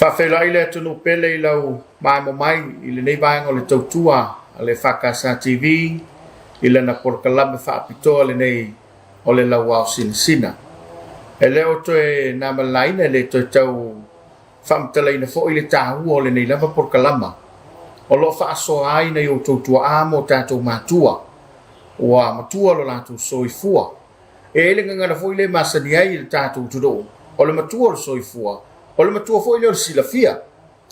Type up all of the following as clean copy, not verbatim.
Whawhela ile tunu pele lau mai mo mai ile nei vai ngole tautua ale whakasa TV ile na porkalame whaapitoa le nei ole lau wau sina. Ele o toe na malaina le toe tau whamtalaina fo ile tahu ole nei lava porkalama. O lo whaasoa ai nei o tautua a mo tātou matua. Wa matua lo lātou soifua. Ele ngangana fo ile masani ai ile tātou tudo. Ole matua lo soifua. O le matua foi le silafia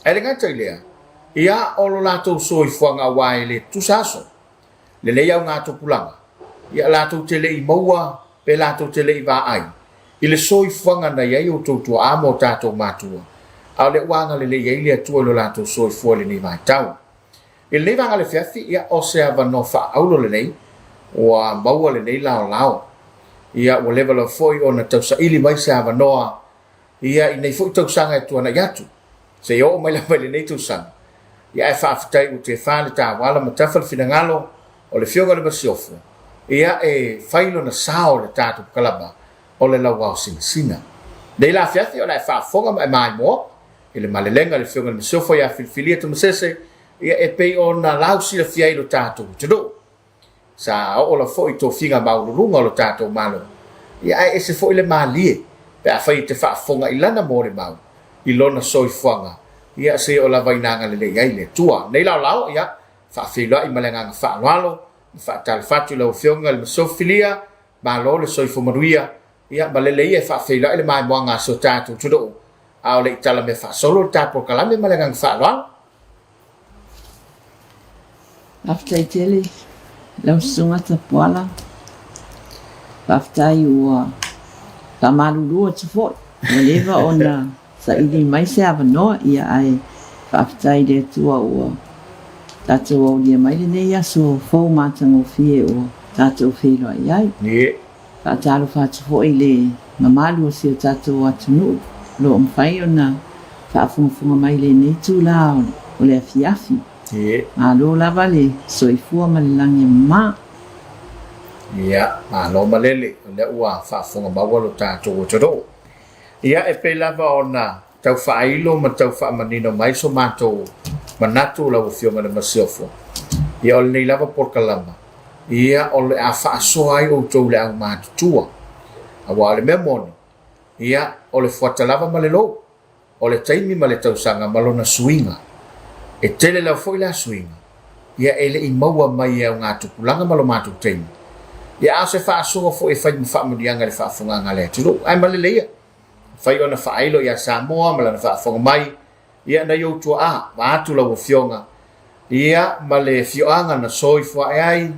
ele ngata ilea ia o lo latou soifua nga wai le tusaso le le au ngato pulanga ia latou tele I maua pe latou tele I va ai ile soifua nga na ia o tutua amo tatou matua au le wanga le ia ile tua lo latou soifua le ni vai tau ile nei vanga le fiafi ia o se ava no fa aulo le nei wa maua le nei lao ia o level of foi ona tausa ili mai se ava noa ia inei fo tau sanga e tuana yatu se yo mai la vale nei tu sang ia e fa fatai u te fa le ta wala matafal finangalo o le fioga le basiofu ia e failo na sao le tatu kalaba o le la wau sina dei la fiati o la fa foga mai mo ile malelenga le fioga le basiofu ia filfilia tu msese ia e pe o na lausi le fiailo tatu tudo sa o la fo I to finga maulunga o le tatu malo ia e se fo ile malie pe afai te whaafonga I lana mōre mau I lona soifuanga ia se o la vainanga le ai le tua nei lau ia whaafilua I malenganga whaalwalo whaatale whatu lau fionga le masofilia ma lo le soifu maruia ia malele ia whaafilua le mai moanga so tātou tudo au le itala me whaasolo tāpo kalame malenganga whaalwalo Aftai tele lau sunga ta puala aftai ua Tamalulua te fo. Maleva ona sa ili mai se ava noa ia ai whaafitai le tua ua tātou au lia mai le nei aso fau mātango fie o tātou wheloa I ai. Tātalo whātu fo I le mamalu o sio tātou atunu lo mwhai ona whaafungafunga mai le nei tū la o le afiafi. Alo lava le soifua ma le langi maa. Ia, lo malele, le ua whaafonga maua lo tātou o taro. Ia e pe lava o na tau whaailo ma tau whaamanino mai so mātou manatu lau fionga le masiofo. Ia o le nei lava porkalama. Ia o le a whaasoa ai o tau le au mātutua. Awa o le memoni. Ia o le fuata lava ma le lo. O le taimi ma le tausanga malona suinga. E tele lau foi la suinga. Ia ele I maua mai au ngā tukulanga malo mātou taimi. Ia se fa so fo e fa familianga le fa fonga ngale tudo ai maleleia fa ona fa ailo ia Samoa mala fa fonga mai ia na yo tu a wa tu la fionga ia male fioanga na soi fo ai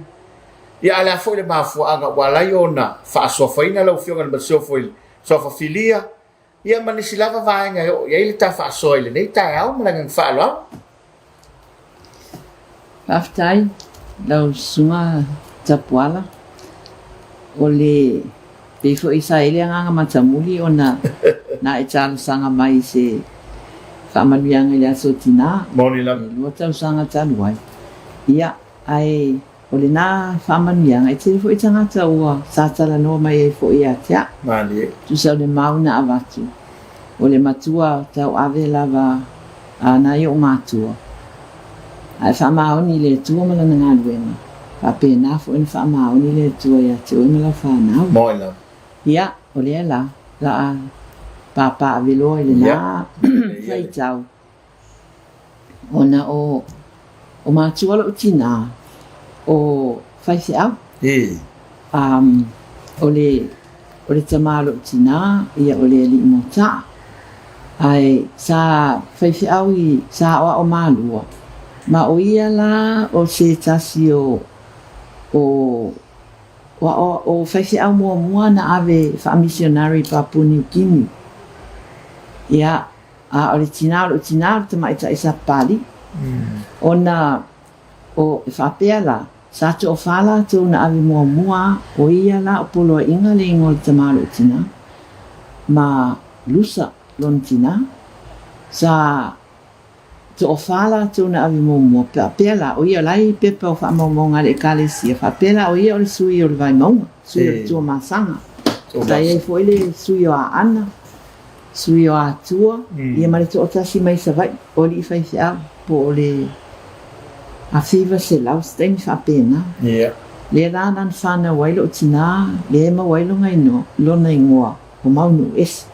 ia ala fo le ma fo anga wala yona fa so fa ina la fionga na so fa filia ia mani silava va nga yo ia ile ta fa so ile nei ta au mala ngang fa lo aftai lau sunga tapuala ole pe fo isa ile nga matamuli ona na e tala sanga mai se famaluanga ile asotina moni la lo tau sanga taluai ia ai ole na famaluanga e tele fo itanga taua sa tala no mai fo ia tia mali tu sa le mauna avatu ole matua tau ave lava ana yo matua ai famaoni le tua mala nga luenga Pape na fo in fa ma oni le tua ya te o mala fa na moi la ia o le la papa velo ile na sai tau ona o ma tua lo tina o fai se au o le tamalo tina ia o le li mota ai sa fai se au I sa o malua ma o ia la o se tasio o faisi au mua na ave fa missionary Papua New Guinea ia o le tinalo te mai ta isa pali ona o fa pela sa to fala to na ave mua o ia la o polo inga le ngol te malo tina ma lusa lon tina sa to fala to na ave mo pela o ia lai pepe o fa mo ngale kalesia fa pela o ia o sui o vai mo sui to masanga sai foi le sui o ana sui o atua ia male to tasi mai savai o li fai fia po le a fiva se lau stem fa pena le rana fana wailo tina le ma wailo ngai no lo nei ngoa o mau no es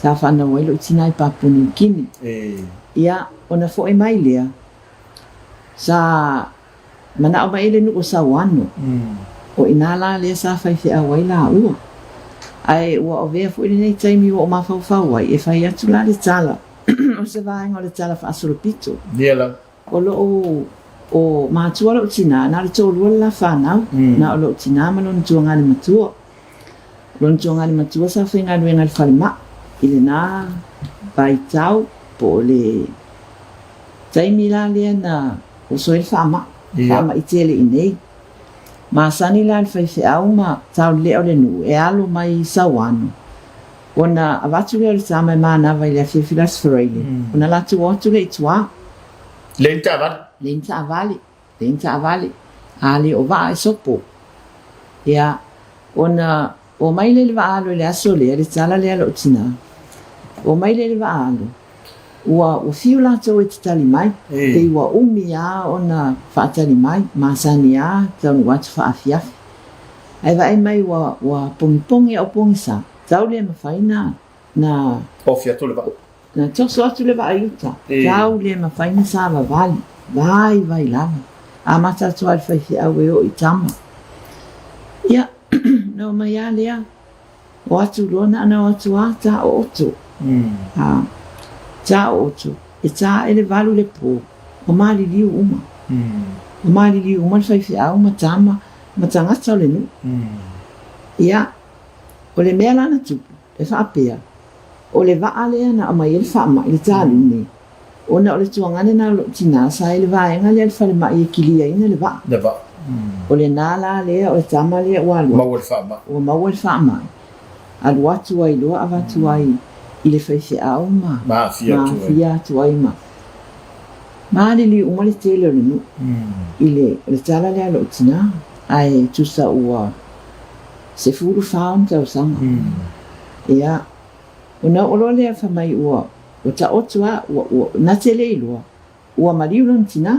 sa fana wailo tina i papuni kini ia ona fo e mai lea sa mana o mai le no sa wano o inala le sa fai fia waila ua ai ua o vea fo nei taimi o ma fa fa wai e fai atu la le tala o se vai ngole tala fa asolo pito o lo o matua lo tina na le tolu la fana na o lo tina ma lo ntuanga le matua lo ntuanga le matua sa finga le ngal falma ile na vai tau po le taimi la le na o so il fama fama itele inei ma sani la fai fe au ma tau le o le nu e alo mai sawano ona avatu le sama mana vai le fi filas freile ona la tu watu le tua lenta avali ali o va e sopo ia ona o mai le va alo le aso le tsala le alo tina o mai le va alo ua o fiula to e tali mai te ua umia ona fa tali mai masania tau wat fa afia ai vai mai ua pong o pong sa tau le mafaina na ofia to le va na toso atu le va aiuta tau le mafaina sa va vali vai lava a mata to al fa fi awe o itama ia no mai alea o atu lona na o atu ata o otu ta otu e ta ele valu le po o mali liu uma o mali liu uma fa fi au matama matanga tau le nu ia o le mea lana tupu le fa apea o le va alea na mai ele fa ma le talu ni ona o le tuangane na lo tina sa ele va enga le fa le mai kilia ina le va o le nala le o tama le walu o mawal fa ma al watu ai lo avatu ai ile fa fi au ma fia tu ai ma le li umale tele le nu ile le tala le lo tina ai tu sa ua se furu faun tau sanga ia ona o lo le fa mai ua o ta otua o na tele ilo ua mariulon tina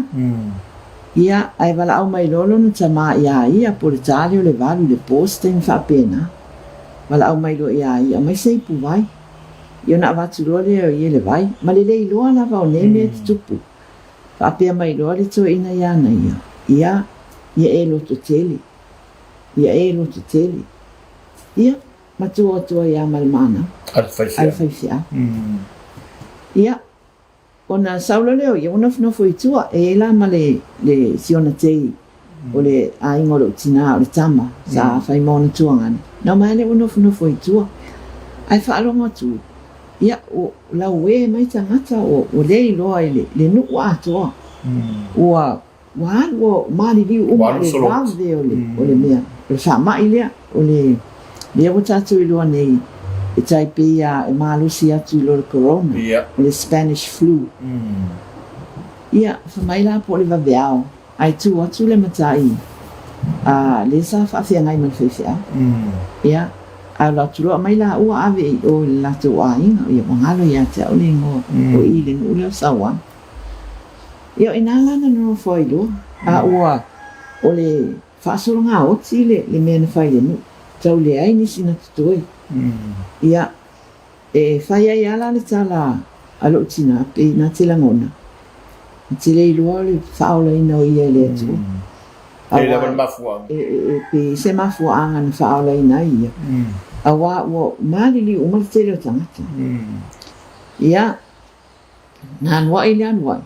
ia ai vala au mai lolo no tama ia portale le valu le posting fa pena vala au mai lo ia mai sei pu vai io na vatu lo le vai ma le ilo na va o neme tupu fa pe mai lo le to ina ia na ia e lo to tele ia ma tu ia malmana alfaisia ia ona saulo leo ia ona no foi tua e la male le siona tei o le ai ngolo tina o le tama sa fai mona tuangan na male ona no foi tua ai fa alonga tu ia o la we mai tangata o le lo ai le nu wa to wa mali li o mali vade o le mea o sa mai le o le o tatu lo nei e tai pia e malusi atu lo corona le Spanish flu ia fa mai la po le vaveao ai tu atu le matai le sa fa fia ngai man fefia ia a la tu mai la o ave o la tu ai ia mangalo ia te o le ngo o i le no le sawa ia inala na no foi lo o le fa so nga o tile le men fai le no tau le ai ni sina tutoi ia e fai ai ala le tala alo tina pe na tela ngona tile lo le faula ina ia le tu e la mafua pe se mafua anga faula ina ia awa wo mali li o mal tele tangata ia nan wa ilan wa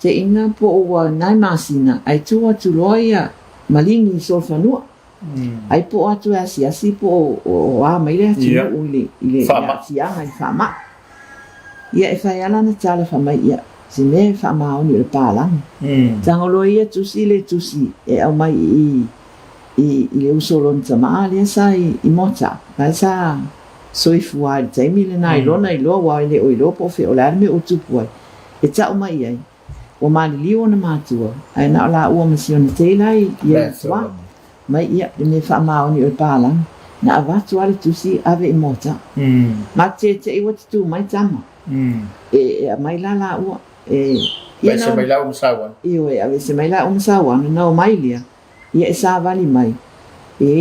te ina po wa nai masina ai tu loia malingi solfanua ai po atu asi po o mai le atu ile sianga i fama ia e fai ala na tala fama ia se me fama o ni le palang tangolo ia tusi e au mai i le usolon tama le sai i mota vai sa soifua te mile nai lona i lo wa ile o lo po fe o la me o tupu e ta o mai ai o mali liu na matua ai na la o misione te lai ia twa mai ia me fa ma oni o pala na avatu ale tusi ave i mota ma te iwa tu mai tama mai la ua ia se mai la sawan io ave se mai la sawan na mai lia ia sa vali mai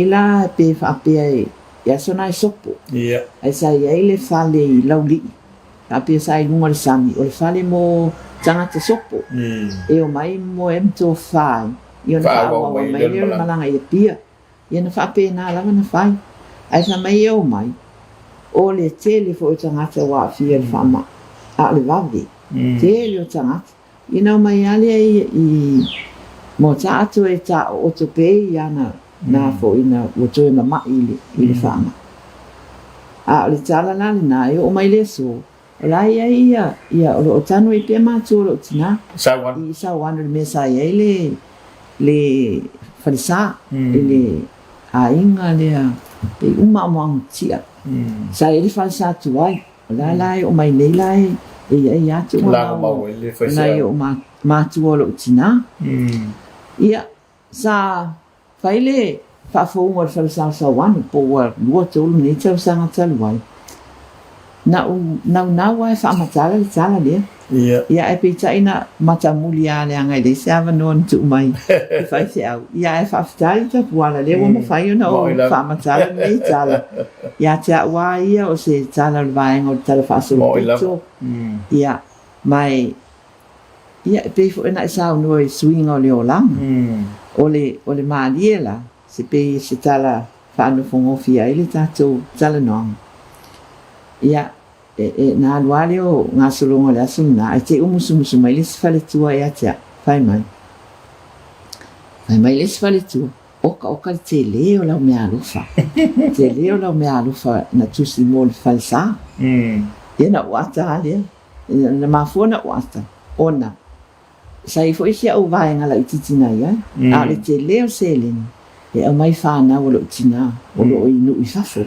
la pe fa pe ia sona sopo ia ai sa ia ile fale i lauli a pe sa i lunga sami o fale mo tanga te sopo o mai mo to fai io na fa wa mai le malanga ia pia ia na fa pe na la na fai ai fa mai o mai o le tele fo tanga te wa fia fa ma a le vavi tele o tanga ina mai ale i mo ta atu e ta o to pe ia na fo ina o to e mama ile fa ma a le tala na na o mai le so la ia o tanu i pe ma tu o tina sawan le mesa le falsa le a inga le e uma mo tia sa ele falsa tu ai la o mai nei lai ia tu la mo le falsa na o ma tu o tina ia sa faile fa fo mo falsa sa wan po wa lo tu ni tau sanga talwai na wa fa matala le tala le ia e pe ina mata mulia le anga le sava non tu mai fai se au ia e fa ftai ta puala le mo fai no fa matala le tala ia te wa ia o se tala vai ngo tala fa so ia mai ia pe fo ina sa no swing o le olang o le maliela se pe se tala fa no fongo fia ile tato tala no ia na luale o ngā solonga le asu na ai te umusu mai le sifale tua e atea fai mai le sifale tua oka te leo lau mea alufa te leo lau mea alufa na tusi mo le falsa ia na uata alea na mafua na uata ona sai fo isi au vaenga la ititina ia a le te leo seleni e au mai whāna o lo tina o lo inu i fafo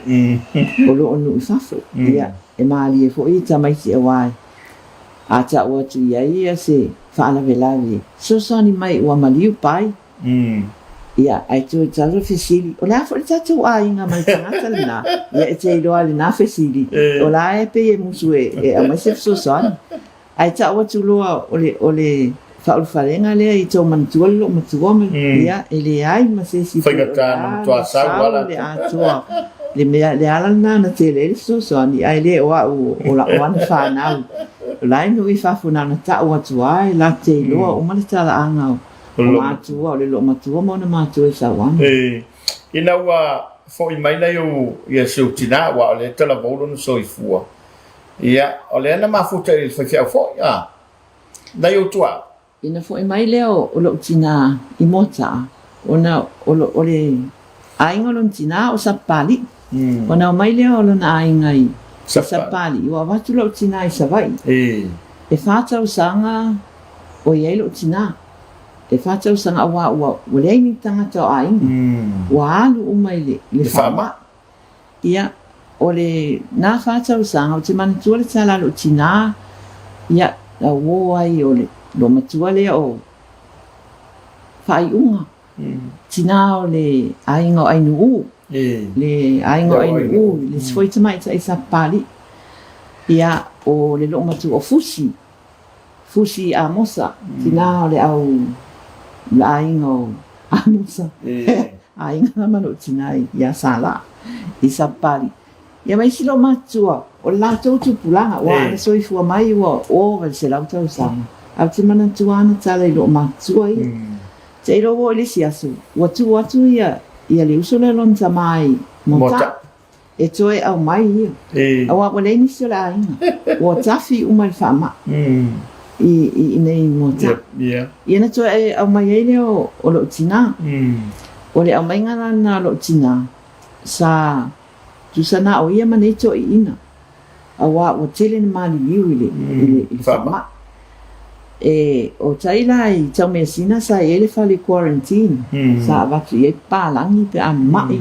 o lo inu i fafo ia e maali e fo i tamai si awai a ta ua tu ia se whaana velawe so sani mai ua maliu pai ia ai tu talo fesili o la fo i tatu a inga mai tangata lina ia e te iloa lina fesili o la e pe e musu e a mai se so sani ai ta ua tu loa o le fa'ul falenga le i tau mantua lo matua ia e le ai ma se si whaingatana tua sau wala le atua le mea le alana na te le so ani ai le o la wan whanau lai no i whafuna na ta o atua e la te loa o mali tala anga o matua o le lo matua mo na matua i sa wan ina ua fo i mai lai o ia se utina wa o le tala volo no so i fua ia o le ana mafuta i whawhiau fo ia lai o tua ina fo i mai leo o lo tina i mota ona o le ainga lo tina o sapali ona o mai leo lo na ainga i sapali o avatu lo tina i savai e fata o sanga o iei lo tina e fata o sanga wa o le ni tanga to ainga wa alu o mai le fama ia o le na fata o sanga o te mantua le tala lo tina ia la wo ai o le lo matua le o fai unga tina o le ainga ainu le ainga ainu le sfoi tamai ta isa pali ia o le lo matua o fusi a mosa tina o le au la ainga o a mosa ainga mano tina ia sala isa pali ia mai silo matua o la tautu pulanga wa le soifua mai o se lau tau sama au te mana tuana tala i lo matua ia te iro wo ili siasu watu ia le uso le lon tamai mota e toe au mai ia awa wale ni sio la inga wo tafi umai fama i nei mota ia na toe au mai ele o lo tina o le au mai ngana na lo tina sa tu sana o ia mane to ina awa wo tele ni mali liu ile fama o taila i tau mea sina sa ele fale quarantine sa avatu i palangi pe a mai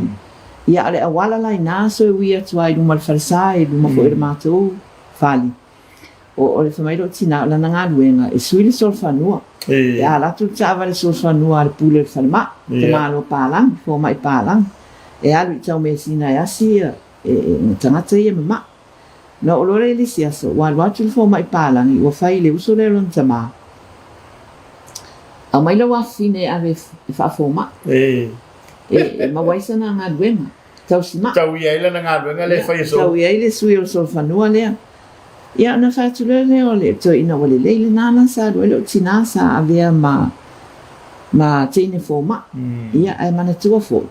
ia ale awala lai na so e wia tuai luma le falsa e luma fo e matou fali o le famailo tina la nanga luenga e suile sol fanua ia la tu tava le sol fanua le pule le falma te malo palang fo mai palang e alu tau me sina e asia e tangata ia mama na o lore le sia so wa tu fo mai palangi o fai le uso le ron tama a mai lo wa fine ave fa fo ma e ma wai sana nga duema tau sima tau ia ile na nga le fai so tau ia ile sui o so fanua le ia na fa tu le o le to ina wale le nana sa do le tina sa avea ma tine fo ma ia ai mana tu fo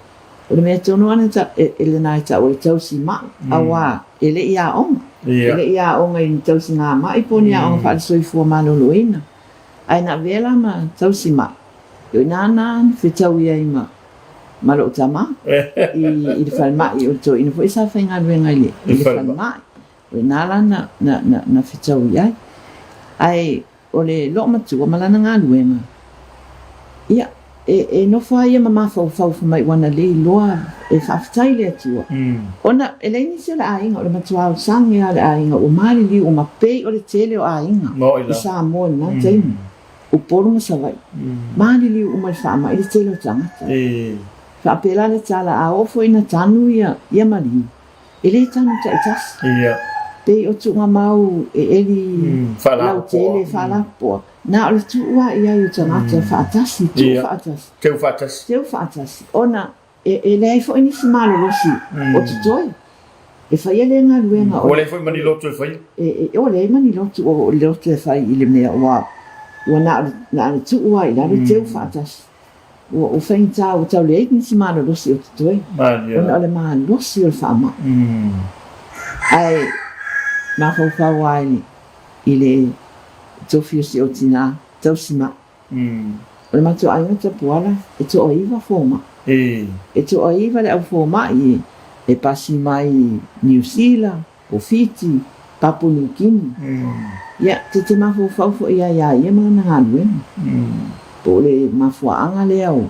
o le me tono ana ta ele nai ta o tau sima awa ele ia on ele ia on ai tau sina ma i poni a on fa soi fo ma lo loina ai na vela ma tau sima yo nana fe tau ia ima ma lo tama i le falma i o to ina fo isa fa nga venga ile i le falma o nala na fe tau ia ai o le lo ma tu ma lana nga luenga ia no fa ia mama fa mai wana le loa e fa ftai le tua ona eleni se la ainga o le matua sang ia le ainga o mali li o mape o le tele o ainga sa mo na tei o poru ma savai mali li o mai fa mai le tele o tanga fa pela le tala a o foi na tanu ia mali ele tanu ta tas ia pe o tu mau eli fala tele fala po na o tu wa ia o tanga ta fa tas tu fa tas teu fatas ona e lei fo ini simalo losi o tutoi e fai ele nga luenga o le foi mani lotu e fai o le mani lotu o lotu e fai ile me wa na tu wa ila le teu fatas o fai ta o tau le ini simalo losi o tutoi ona le ma losi o fama ai ma fa wa ile tofio si o tina tau sima o le matu ainga te puala e to oiva foma e to oiva le au foma e pasi mai New Zealand o Fiji Papua New Guinea ia te mafu fau ia mana ngalwe po le mafu anga le au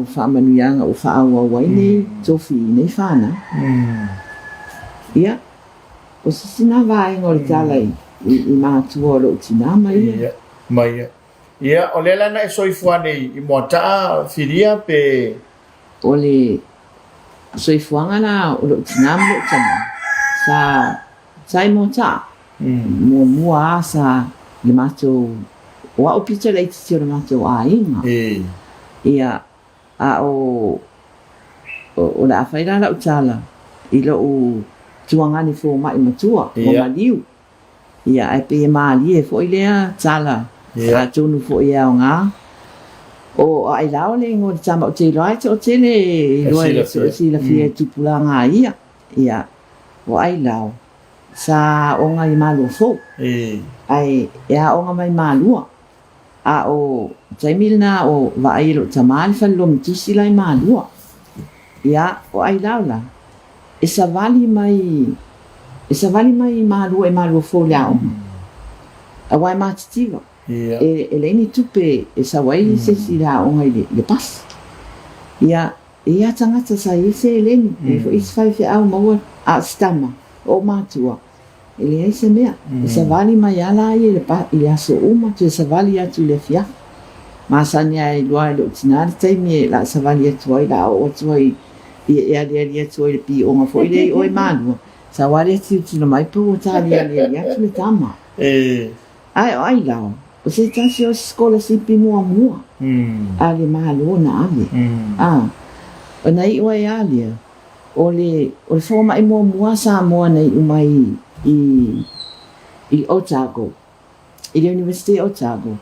fa manuanga o fa au waine tofi nei fana ia o sina vai ngol talai i matu o lo tina mai ia o le lana e soifua nei i moata filia pe o le soifuanga na o lo tinam lo tama sa i moata mua sa le mato o au pita le titi o le mato a inga ia a o le awhaira la utala i lo o tuangani fo mai matua o maliu ia ai pe mali e fo ilea tala a tonu fo ia o ngā o ai lao le ngō tama o te loai o te le loai le so si la fia tupula ngā ia o ai lao sa o ngā i malua fo ai ea o ngā mai malua a o taimil na o vai lo tamali fallo mitusi lai malua ia o ai lao la e sa vali mai malua e malua fo leao a wai matitiwa e leni tupe e sa wai se si la o ngai le pas ia tangata sa i se leni e fo is fai fe au maua a stama o matua e le se mea e sa vali mai ala i le pa i aso uma tu sa vali atu le fia ma sania e loa le utinari taimi la sa vali atu ai la o atu ai e ali atu ai le pi o nga fo i le o e manua sa wali atu tino mai pu o tali ali atu le tama ai lao o se tasi o skola sipi mua ale mahalo na ale o nei ua e ale o le forma i mua sa mua nei umai i Otago i le University of Otago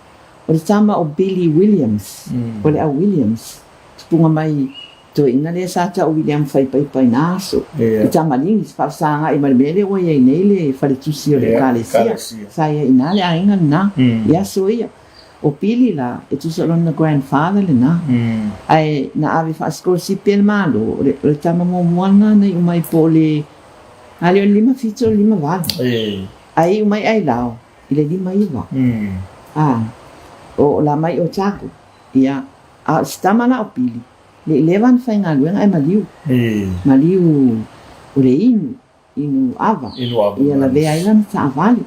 o le tama o Billy Williams o le a Williams tupunga mai to ina le sa ta o William fai pai na aso i tama lingi fa sanga i malmele o ye nei le fa le tusi o le kalesia sa ia ina le ainga na ia so ia o pili la e tu so na grandfather le na ai na ave fa scholarship malo le tama mo moana nei o mai pole ali o lima fito lima vale ai o mai ai lao i le lima iwa o la mai o Chaco ia a stamana o pili le levan fai ngā luenga e maliu o le inu ava ia la vea ilana ta avali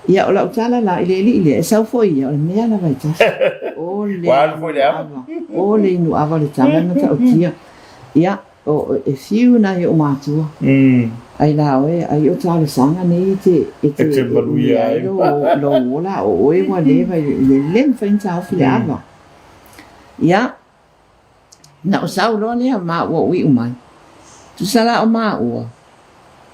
ia o la utala la ile e sau foi ia o le mea la vai tasi o le inu ava le tama na ta o tia ia o e fiu na yo matua ai la oe ai o tala sanga nei te maluia ai lo la o e wa le vai le len fain tau fiava ia na o sau lo le ma o wi umai tu sala o ma o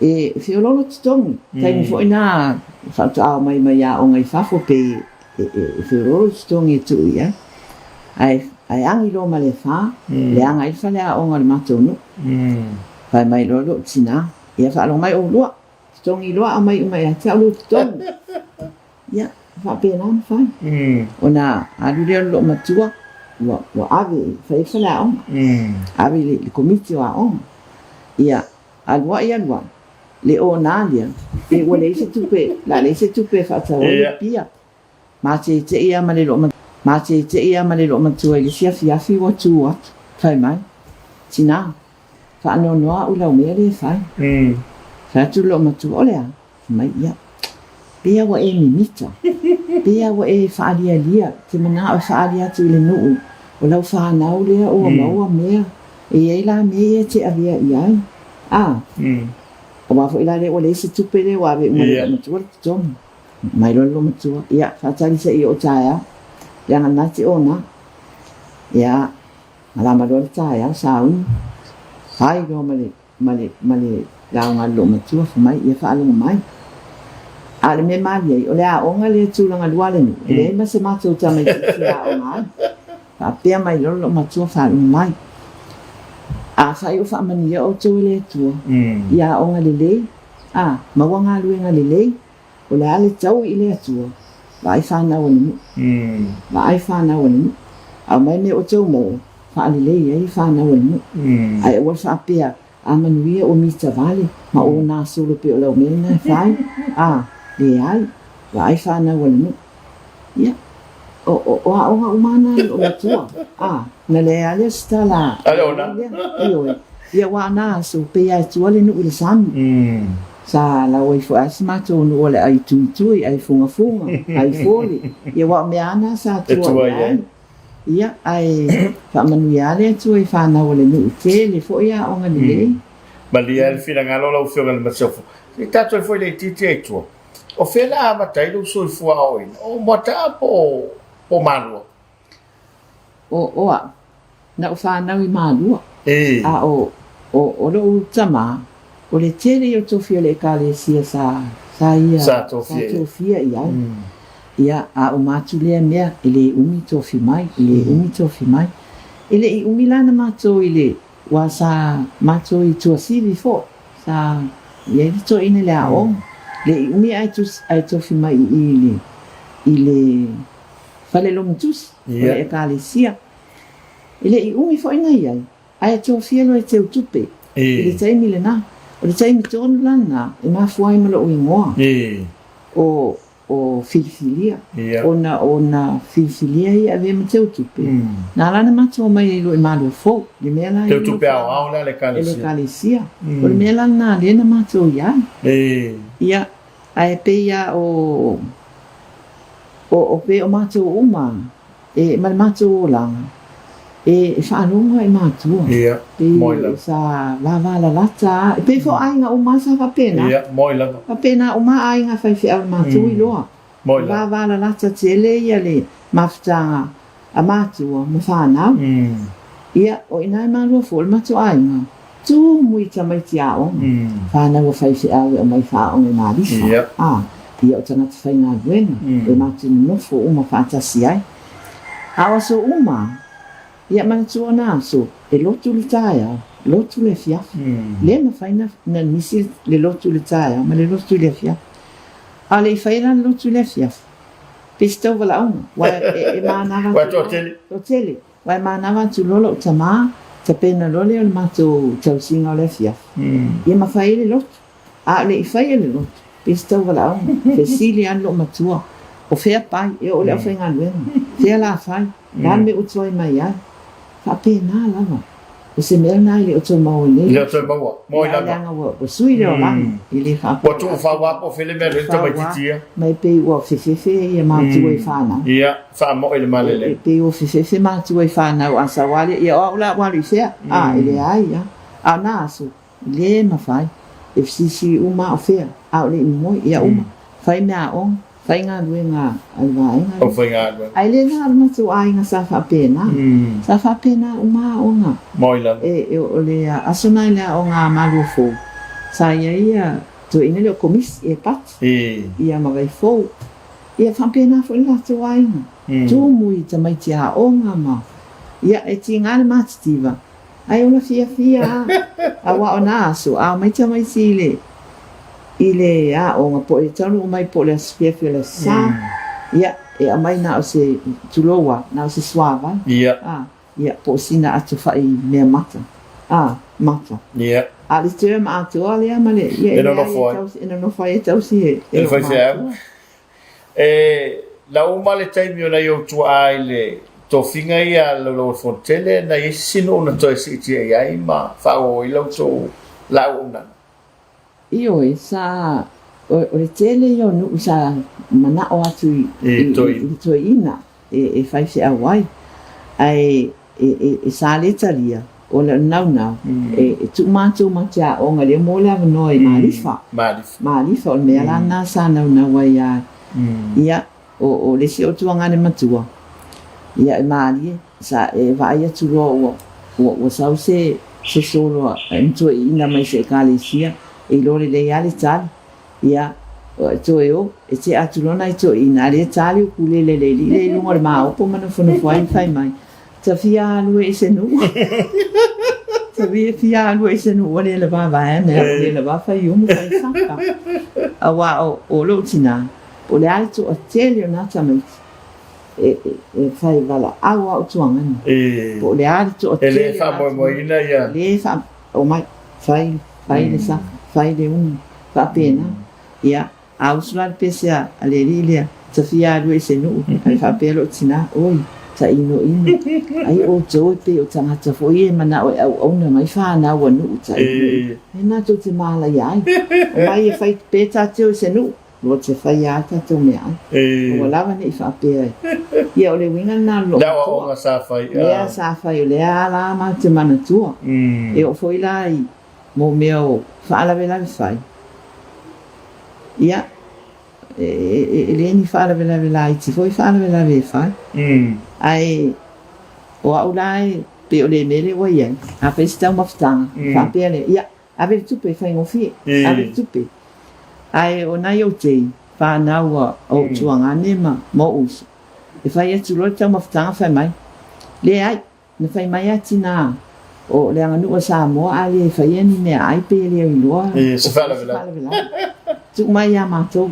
e fiu lo tong tai fo ina fa tau mai ya o ngai fa fo pe e fiu lo tong e tu ia ai angi lo ma le fa le anga i fa le o ngal matonu fa mai lo tina ia fa lo mai o lo tongi lo a mai mai ta lo tong ia fa pe na fa ona adu le lo matua wa ave fa i fa la o ave le komiti wa o ia alwa ia alwa le o na dia e wo le se tupe la le se tupe fa ta o pia ma te ia ma le lo ma te ia ma le lo matua i sia fi wa tu wa fai mai tina fa no u la me le fai fa tu lo matua o le mai ia pia wa e minita pia wa e fa lia te mana o fa lia tu le no o la fa na o le o ma o me e la me te avia ia o ma fo ila le o le se tupe le wa be mo matua tom mai lo matua ia fa tali se i o taia yang nasi ona ya malama do ya saun hai do mali lao ngalo matua mai ya fa lo mai ale me mali o le a onga le tu langa luale ni le ma se mato ta mai ya onga fa pe mai lo matua fa lo mai a fa yo fa mani o tu le tu ya onga le ma wanga lu nga le o le ale tau ile tu vai fa na woni vai fa na woni a mai ne o tau mo fa le ai fa na woni ai o fa pia a manuia o mita vale ma o na solo pe o lo me na fai le ai vai fa na woni ia o mana o matua na le ale stala ia wa na so pe ai tu le no le sam sa la oi fo asma to no le ai tu ai funga ai foli ia wa me ana sa tu ia ai fa manuia le tu ai fa na le no te le fo ia o ngani ma lia el fina ngalo lo fio ngal masofo e tato foi le tite tu o fela ma tai lo so fu ai o mota po manu o na o fa na wi manu o lo tama o le tere o tofia le kale sia sa tofia ia a o matu le mea ele umi tofi mai ele i umi lana mato ile wa sa mato i tua sivi fo sa ye to ine le a le umi ai tofi mai ile fale lo mutus le kale sia ele i umi fo ina ia ai tofia lo e te utupe ile tai mile na o le taimi tonu lana e mafuai ma lo ingoa o filifilia ona filifilia ia ave ma teu tupe na lana matua mai lo e malo fo le mea la teu tupe au la le kalesia o le mea lana lena matua ia ai pe ia o pe o matua uma e ma matua langa e fa longa e matua moila sa lava la lata pe fo ai nga uma sa fa pena moila fa pena uma ai nga fa fi al matua i loa lava la lata tele ia le maftanga a matua ma fa na ia o ina ma lo fo matua ai nga tu muita mai tia o fa na wo fa fi al o mai fa o na di ia o tana fa na wen e matua no fo uma fantasia a so uma ia mana tuana so e lotu le taia lotu le fia le na faina na nisi le lotu le taia ma le lotu le fia ale faina lotu le fia pisto vala wa e mana wa totele wa mana va tu lolo tama te pena lole o mato tau singa le fia ia ma faile lotu le faile lotu pisto vala fesilia lo matua o fea pai e o le fainga wen fea la fai dan me utsoi mai ai fa pena lava o se mea na i o to mau ni le to mo ila nga o sui le la i le fa po tu fa wa po fele me le to mai titia mai pe o fe e ma tu e fa na ia fa mo ile malele pe o fe ma tu e fa na o asa wale ia o la wale fe ile ai ya a na su le ma fai if si uma o fe a le mo ia uma fai na on fai nga luenga ai vai nga o fai nga ai le nga ma tu ai nga sa fa pena uma onga moila o le asona ila o nga malufo sa ia tu ina le komis e pat ia ma vai fo ia fa pena fo la tu ai tu mui ta mai tia onga ma ia e tinga ma stiva ai una fia a wa ona so a mai ta mai sile ile a o nga po e tonu mai po le spia le sa ia e a mai na o se tuloa na o se suava ia po sina atu fai mea mata mata ia a le te ma atu ale ama le ia ina no fai tau si e fai la uma le taimi ona yo tu ai le to finga ia lo fontele na sino na to si ti ai ma fa o ilo to la una io sa o le tele io no sa mana o atu to ina e fai se awai ai e sa le talia o le nau e tu mantu macha o nga le mola no e malifa o me ala na sa na wai ia o le si o tu ngane matua ia e mali sa e vai tu ro o sa se solo en tu ina mai se kalesia e lore le ale tal ia to eu e te atulona i to ina le tal u kulele le ngor ma o po mana fono fai mai ta fia lu e se nu ta fia lu e se nu le le va ne le va fai u mo fai saka a wa o lo tina o le ale to ateli na ta mai e fai vala a wa o tuanga o le ale to ateli le fa mo ina ia le fa o mai fai le sa fai de fa pena ia a usula pesia ale lilia ta fia lu e se nu ai fa pelo tina oi ta ino ai o jo te o tanga ta foi mana o na mai fa na wa nu ta e na to te mala ia mai fai peta te se nu lo te fai ya ta to me ai o lava ni fa pe ia o le winga na lo da o nga sa fai ia sa fai le ala ma te mana tu e o foi lai mo meu fa la vela fai ia le ni fa la vela ti foi fa la vela fai ai o aulai pe o le mele wa ia a pe sta ma ftang fa pe le ia a ve tu pe fa ngo fi a ve tu pe ai o na yo te fa na wa o tuanga ne ma mo us e fa ia tu lo ta ma ftang fa mai le ai ne fa mai atina o le anga nu sa mo ali fa ia ni me ai pe le lo se fa la vela tu mai ya ma to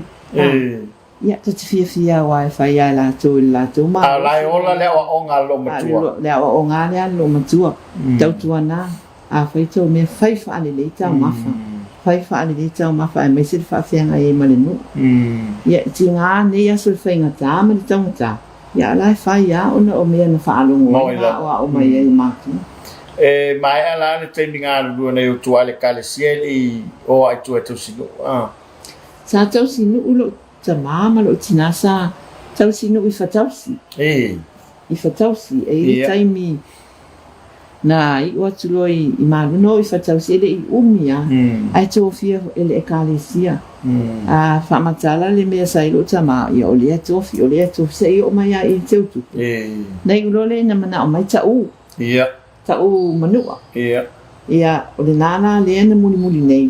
ia te fia wifi ia la tu ma la ola le o nga lo matua le o nga le lo matua tau tuana a fai to me fai fa le ta mafa fai fa le ta mafa me se fa fianga e male no ia tinga ne ia sul fai nga ta ma ta ta ia la fai ia ona o me na fa lo o mai e ma mai ala le tendinga lu ne o tua le kale sieli o ai tu sino sa tau sino ulo ta mama lo tinasa tau sino i fatausi i fatausi e taimi na i watuloi i malu no i fatausi ele i umia ai tofia ele e kalesia a famatala le mea sai lo tama i o le tofi sei o mai i teutu nei ulo le na mana o mai tau tau manua ia o le nana le na muli nei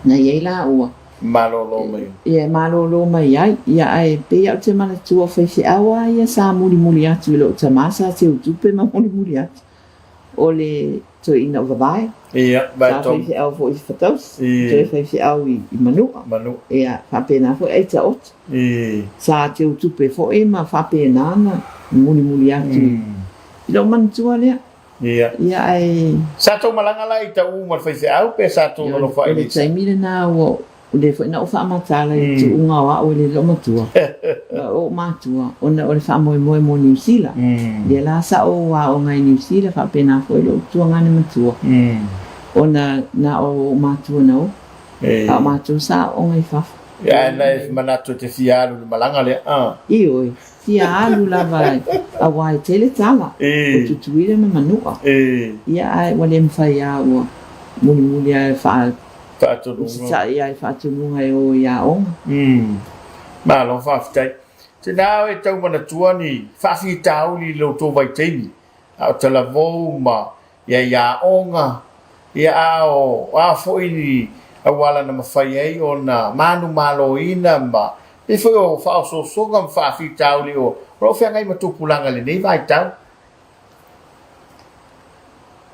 na yeila o malolo mai ia malolo mai ia ai pe ia te mana tua fai awa ia sa muli atu lo te masa te utupe ma muli atu o le to ina vai ia ba to fai awa fo i fatos te fai awa i manu ia fa pena fo e ta ot sa te utupe fo e ma fa pena na muli atu lo man tua le ia ai sa to malanga la i ta u ma fai awa pe sa to lo fa i le taimile na o le foi na o fa matala tu unga wa o le lo matua o matua ona o le fa mo mo New Zealand dia la sa o wa o ngai New Zealand fa pena foi lo tuanga ni matua ona na o matua no a matua sa o ngai fa ya na manatu te fialu malanga le io fialu la vai a wai tele tala o tutuile ma manua ia ai wale mfai ya o muli ai fa sa ia fa tu ngai o ya o ma lo fa fitai te na e tau mana tua ni fa fi tau li lo to vai tei a tala vo ma ya onga ya o a foi ni a wala na mafai ai ona manu malo ina ma e foi o fa so gam fa fi tau li o ro fa ngai matu pulanga le nei vai tau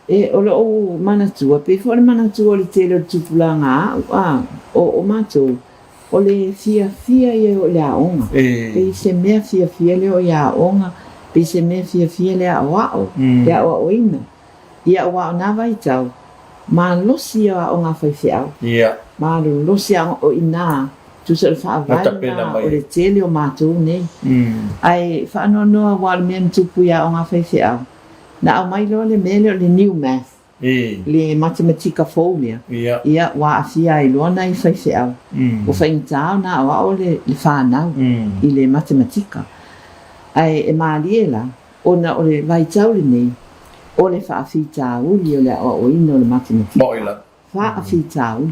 e o lo mana tua pe fo mana tua le tele tu pulanga o mato o le fia ye o le aonga pe se me fia le o ya onga pe se me fia le a o ya o ina ia wa na vai tau ma losi a onga fai fiao ma losi a o ina tu se fa vai o le tele o mato nei ai fa no wa me tu puia onga fai fiao na o mai lo le mele o le new math le matematika folia ia wa afia I lona I fai fiao o fai tau na o le whanau I le matematika ai e maaliela ona o le vai tau le nei o le whaafi tau li o le o ino le matematika whaafi tau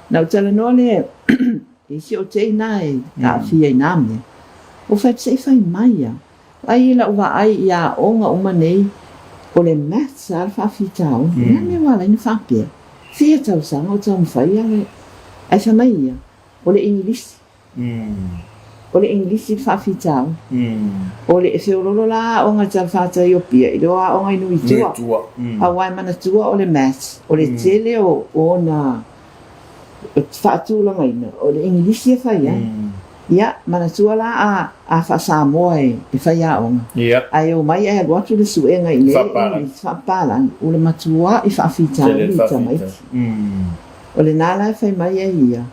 na o tala no le e si o te nai ka afia I name o fai fai mai ai la uwa ai ia onga uma nei o le maths al whaafi tau na me wala ina whapia fia tau sanga o tau mwhai ai wha mai ia o le English o le English I whaafi tau o le e whiololo la o ngā tal whata I opia I roa o ngai nui tua a wai mana tua o le maths o le tele o na whaatula ngaina o le English e whai ia mana tua la a whaasamoa e whai a onga ai o mai e watu le suenga I le whaapalang o le matua I whaafi tau I tamaiti o le nala e whai mai e ia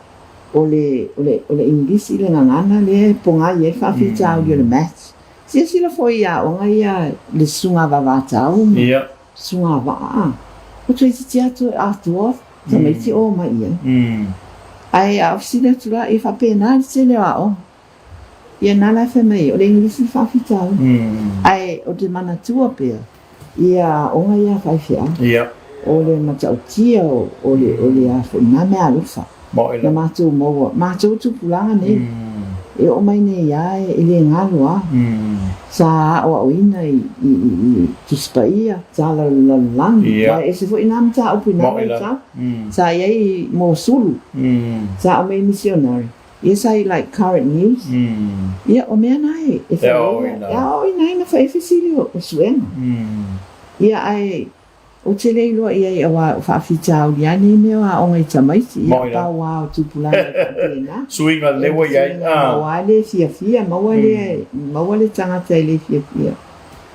o le English I le ngangana le ponga I e whaafi tau I le maths sila foi ia onga ia le sunga wavatau sunga waa o tui ti atu atua tamaiti o mai ia ai a sila tura I whapena se le a o ia nala e whai mai o le English I whaafi tau ai o te mana tua pia ia onga ia whai whia o le matautia o le a fo na mea lufa na mātou maua mātou tupulanga ne e o mai ne ia e le ngalo sa o ina I tuspaia sa la lang e se fo ina mta o pina sa ia mo sulu sa o mai missionary yes I like current news ia o mea nai e fa o ina na fa efisili o suena ia ai o te lei loa ia I awa whaafitau li ane mea o ngai tamaiti ia pa wa o tupulanga kapena suinga lewa iai maua le fia maua le tangata le fia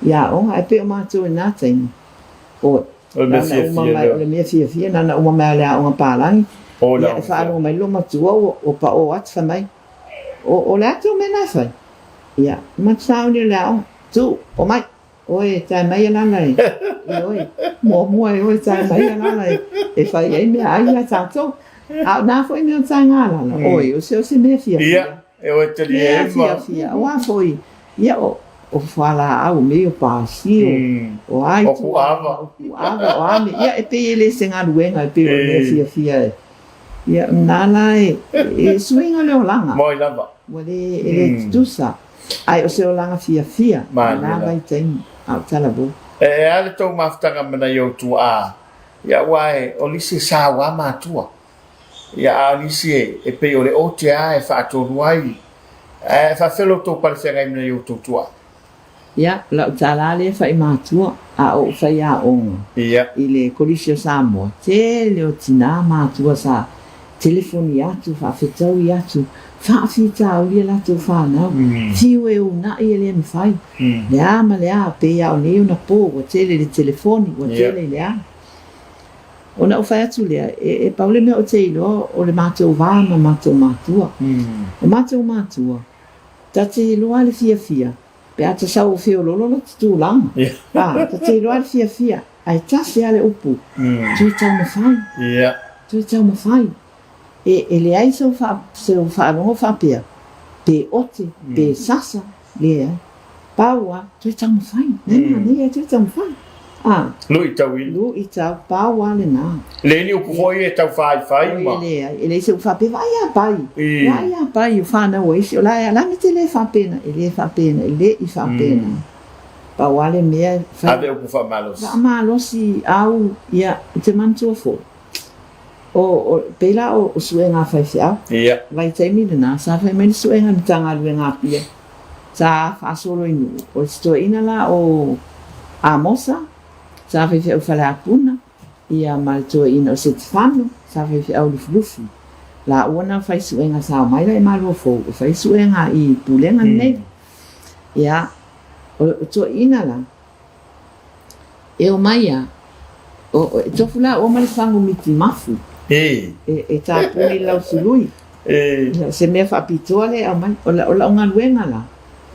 ia o ngai pe o mātou nā taini o le mea fia nana uma mea lea o ngā pālangi ia e whaaro mai lo matua o pa o atu whamai o le atu me nā whai ia matau ni lea o tu o mai oi tai mai lanai oi mo oi tai mai lanai e fai ai me ai la tato a na foi me tai ngala oi o se me fia ia e o te lie fia wa foi ia o fala au me o pasio o ai o ava o ame ia e pe ele senga luenga e pe o fia ia nala e swinga le olanga moi lava wale ele tusa ai o se olanga fia na vai tem au talabu e ale tau maftanga mana yo tu ia wai o lisi sa wa matua ia lisi e pe o le otia e fa to ruai e fa felo to par se ngai mana yo tu ia la talale fa matua a o fa ia on ia ile kolisio samo te le otina matua sa telefoni atu fa fetau atu fa fitau ia la tu fa na tiu e una ele me fai le ama le a pe ia o ne una po o tele le telefoni o tele le a ona o fa atu le e paule me o te ilo o le matou va ma matou matua o matou matua ta te loa le fia pe ata sau feo lolo tu lang ta te loa le fia ai tasi ale upu tu tau ma fai tu tau ma fai e le ai so fa no fa pe ote pe sasa le paua tu tau ma fai ne tu tau ma fai lu i tau paua le na le ni upu hoi e tau fai ma ele se fa pe vai a pai o fa na o isi o la me te le fa pena ele i fa pena paua le mea fa ave upu fa malos si au ia te mantua fo o pela o suenga fai fia vai te mi na sa fai me suenga mi tanga luenga pia sa fa solo inu o sto ina la o amosa sa fai fia o fala puna ia malto ina o setfano sa fai fia o lufu la ona fai suenga sa mai la malo fo fai suenga i pulenga nei ia o to ina la e o maia o to fula o mal fango miti mafu e ta puni la sului se me fa pitole o mai o la unga luenga la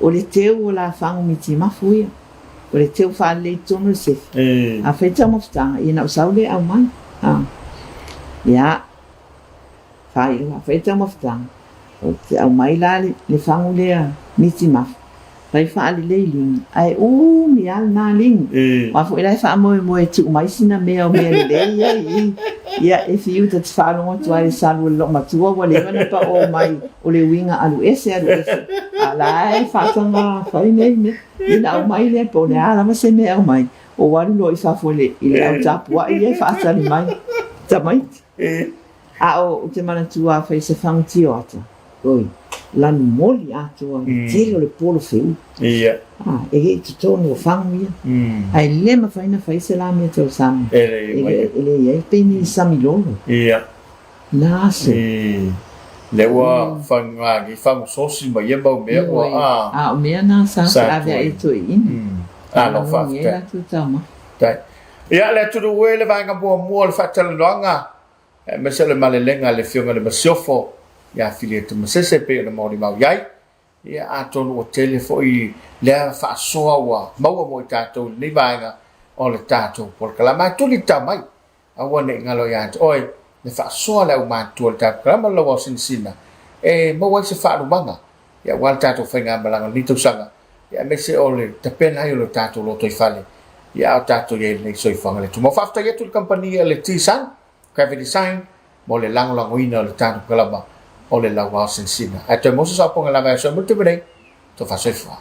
o le teu o la fango miti mafu ia o le teu fa le tono se a feita mo sta ina o saule au mai ia fai la feita mo sta o te au mai la le fango le miti mafu fai fa le ling ai mi al na ling wa fo ila fa mo tu mai sina me o me le ia if you that fa no tu ai salu lo ma tu wa le na pa o mai o le winga alu ese ala fa tanga fai nei ina o mai le po le ala ma se me o mai o wa lo i fa fo le ila o ta po ia fa sa ni mai ta mai o te mana tu a fa se fa un ti ota oi lan moli atua tiro le polo feu e tu tono famia ai lema faina faise la mia to sam ele e peni samilolo na se le wa fanga gi fang sosi ma yemba me wa o me na sa ave e to in no fa ia tu tama dai ia le tu we le vanga bo mo le fatal longa me se le malelenga le fionga le masiofo ia filiete masese pe na mori mau yai ia atonu o telefoi le fa soa wa mau mo tato ni vanga o le tato por kala ma tu li tamai awa ne ngalo ya oi le fa soa le ma tu le tato kala ma lo sin sina mo wa se fa manga ia wa tato fenga balanga ni tu sanga ia me se ole te pena yo le tato lo toi fale ia tato ye le soi fanga le tu mo fa ye tu compagnia le tisan ka design mo le lango ina le tato kala ma o le lawa sensina. Ai te mosa sa ponga lava so multi bene to fa so fa.